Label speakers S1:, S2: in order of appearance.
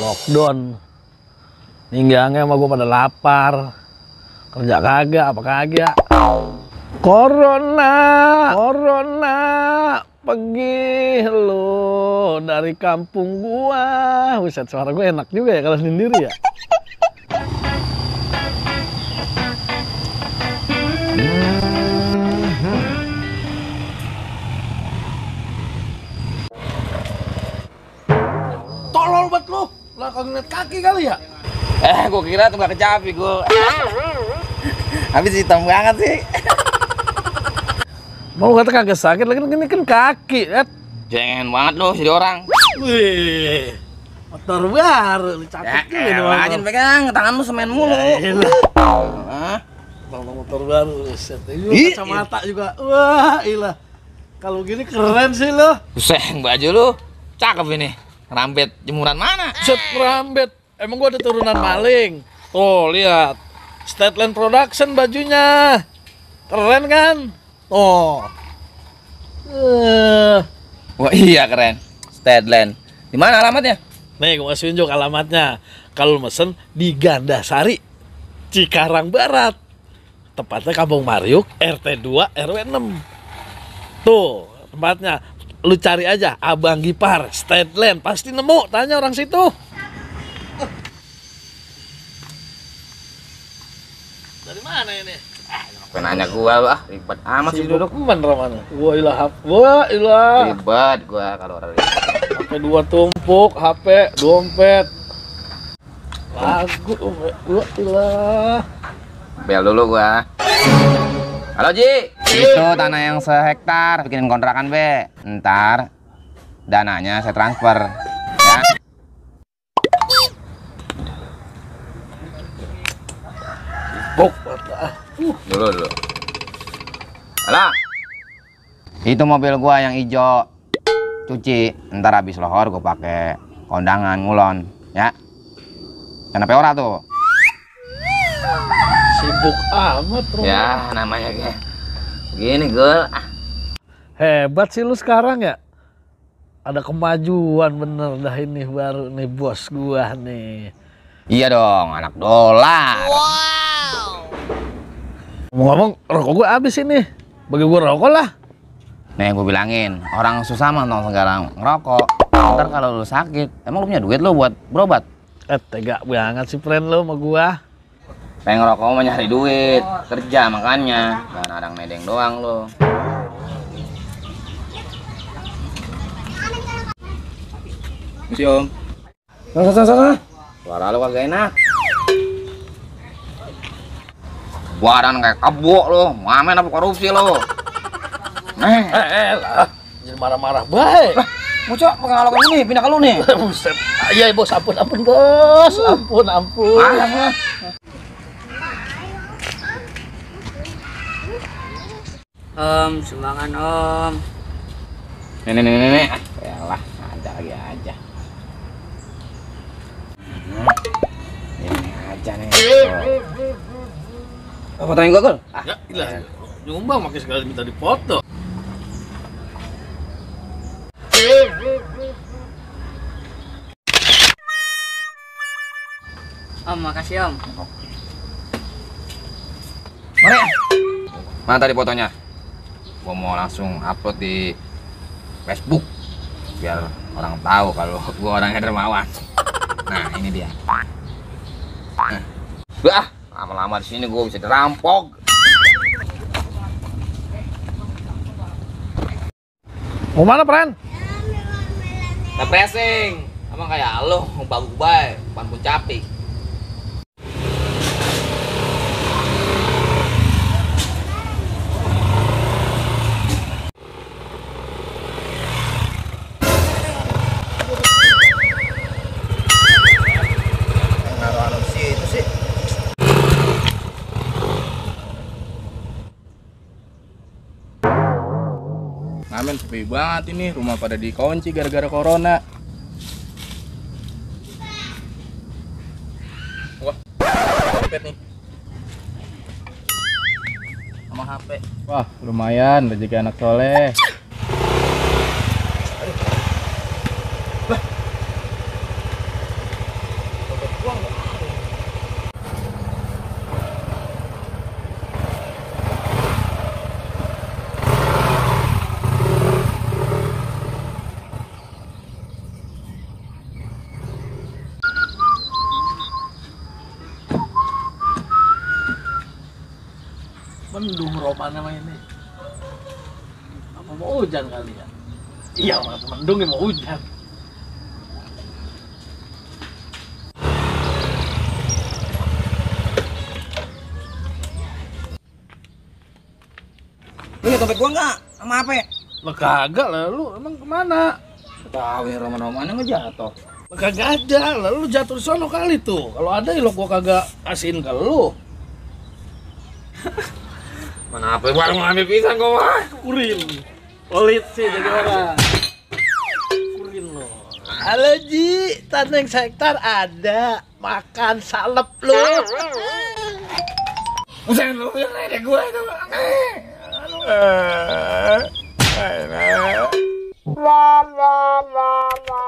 S1: Lockdown. Ninggangnya sama gue pada lapar. Kerja kagak, apa kagak. Corona, corona, pergi lo dari kampung gua. Buset, suara gue enak juga ya kalau sendiri ya. Tolol banget lo, lah kagak ngeliat kaki kali ya?
S2: Gue kira tuh gak kecapi gue. Habis hitam banget sih.
S1: Mau kata kagak sakit, lagi ini kan kaki, Ed.
S2: Jangan banget lo jadi orang.
S1: Wih, motor baru, cakep juga.
S2: Rajin pegang, tangan lu semen mulu.
S1: Bang motor baru, set. Ini kacamata juga. Wah, ilah. Kalau gini keren sih lo.
S2: Buset, baju lu cakep ini. Rambet jemuran mana?
S1: Set rambet. Emang gua ada turunan maling. Tuh, lihat. Statland Production bajunya. Keren kan? Oh.
S2: Wah iya keren. Statland. Di mana alamatnya?
S1: Nih, gua kasih tunjuk alamatnya. Kalau mesen di Gandasari, Cikarang Barat. Tepatnya Kampung Mariuk, RT 2 RW 6. Tuh, tempatnya. Lu cari aja Abang Gipar, Statland, pasti nemu. Tanya orang situ. Dari mana ini?
S2: Penanya gua lu ribet amat sih duduk.
S1: Bener mana? Wah ilah.
S2: Ribet gua kalau orang ribet.
S1: HP 2 tumpuk, HP, dompet. Lagu, wah ilah.
S2: Bel dulu gua. Halo Ji. Itu tanah yang sehektar, bikin kontrakan be. Ntar dananya saya transfer ya.
S1: Bok,
S2: Dulu. Halo. Itu mobil gua yang hijau. Cuci, ntar habis lohor gua pakai kondangan ngulon, ya. Kenapa ora tuh?
S1: sibuk amat bro.
S2: Ya, namanya kayak begini, Gul.
S1: Hebat sih lu sekarang ya. Ada kemajuan bener dah ini baru nih bos gua nih.
S2: Iya dong, anak dolar.
S1: Ngomong rokok gua habis ini. Bagi gua rokok lah.
S2: Nih gue bilangin, orang susah mah nong sekarang ngerokok. Ntar kalau lu sakit, emang lu punya duit lu buat berobat?
S1: Tega banget sih friend lu sama gua.
S2: Pengen ngerokok mah nyari duit, kerja makanya. Jangan adang nedeng doang lu. Misi om.
S1: Sana.
S2: Suara lu kagak enak. Badan kayak kebo lu, ngamen apa korupsi lu?
S1: Lah. Jadi marah-marah baik.
S2: Mucok pengalaman ini pindah ke lu nih.
S1: Buset. Iya bos, ampun bos. Ampun.
S3: Om, sumbangan om.
S2: Nenek. Yalah, ada lagi aja. Ini aja nih. Fotoin gua, Gul.
S1: Ya, ilah. Nyumbang makin sekali minta dipoto.
S3: Om, makasih om.
S2: Mari. Mana tadi fotonya? Gua mau langsung upload di Facebook biar orang tahu kalau gua orangnya dermawan. Nah, ini dia. Bah, lama-lama di sini gua bisa dirampok.
S1: Mau mana, Pren?
S2: Refreshing. Emang kayak lo, bagus baik, pan pun capek.
S4: Ngamen sepi banget ini, rumah pada dikunci gara-gara corona. Wah, dompet nih. Sama HP. Wah, lumayan rezeki anak soleh.
S1: mendung roman nama ini. Apa mau hujan kali ya? Iya, masa mendung ya mau hujan.
S2: Lu liat dompet gua nggak? Sama HP?
S1: Lah kagak lah, lu emang kemana?
S2: Tahu ya roman-romannya ngejatuh.
S1: Lah kagak ada, lah lu jatuh di sono kali tuh. Kalau ada ya lo gua kagak kasihin ke lu.
S2: Mana HP gua mau ambil pisang gua mah.
S1: Kurin. Pelit sih jadi orang. Kurin lo. Halo Ji, taneng sektar ada. Makan salep lu.
S2: Usahain lu yang ledek gua itu.
S5: La la la la.